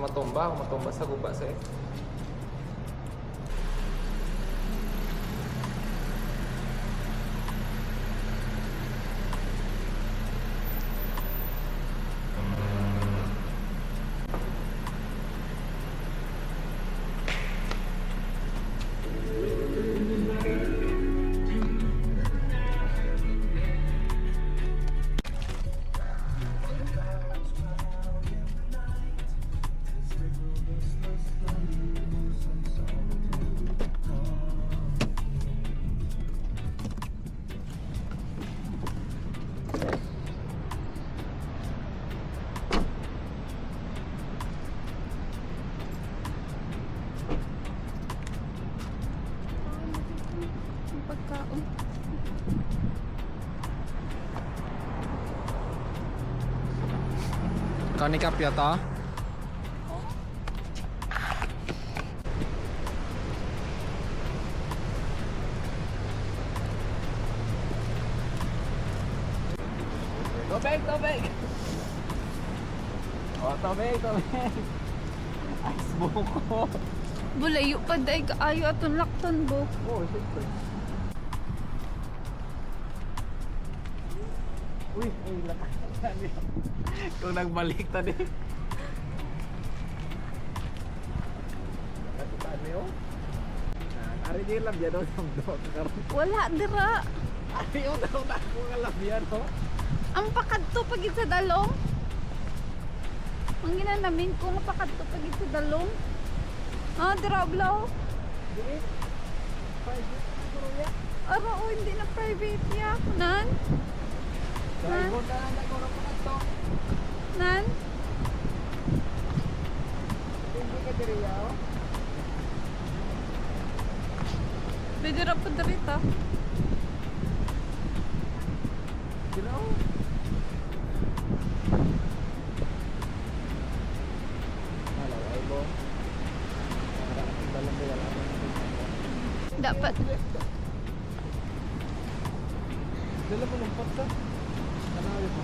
matumba sa guba sa eh. Pagkaon. Ikaw ni Kapyo to? Tubig! Oh, tubig! Ice buko! Bulayo pa day kaayo atong lakton bo. Oh, siyempre. Uy, lakas. Kung nagbalik tadi. Katutaan niyo? Ari di labyan daw sa karon. Wala dira. Ari daw na ko nga labyan ho. Ang pakadto pagid sa dalong. Ang ginanamin ko nga pakadto pagid sa dalong. Ah, dira blaw. Di. Private siguro ya. Aro o hindi na private ya. Nan? Dahil ko na ko ra to. Nan? Hindi ka diri ya. Pwede ra pa dirita. Dino. Hello, Aibo. Dalam dia lah. Dapat. Dalam melompat kan? Kenapa itu?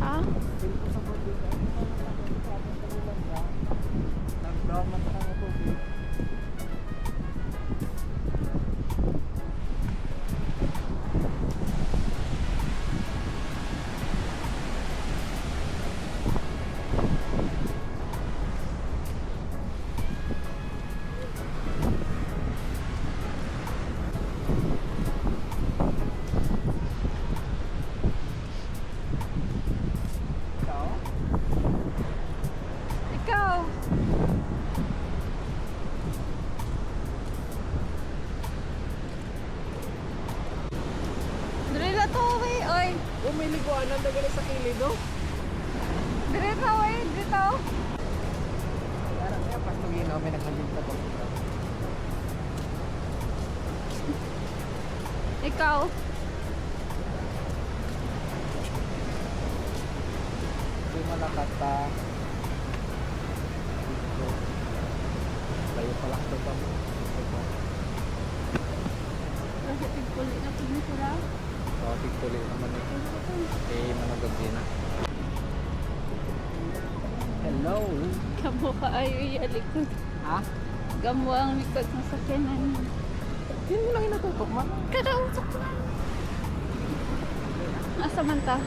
Ah? Ikaw. Dili na to, wey. Oy. May liguanan na gani sa kilid, no? Dili na, wey. Dito. Kaya kaya pas maginaw, may nakalimta ko. Ikaw. Hindi malakata. Dito. Layo pa lang ito pa. Kasi tigpuli na po ni Sura. So, tigpuli naman ito. Eh, managag din na. Hello! Gamo ka ayo iya likod. Ha? Gamo ang likod ng sakyanan. Hindi mo lang inatutok, man. Kada usok ko. Asa man ta?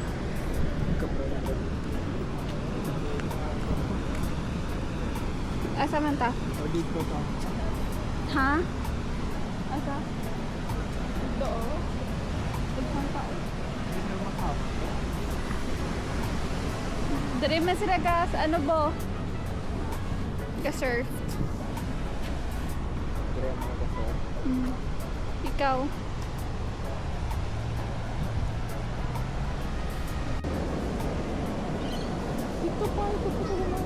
Asa man ta? O, dito ka. Ha? Asa? Ito oh. Ito pa. Dito makap. Dari man sila ka sa ano bo? Ka-surf. Dire ang mga kasor. Ikaw. Ito pa, ito pa.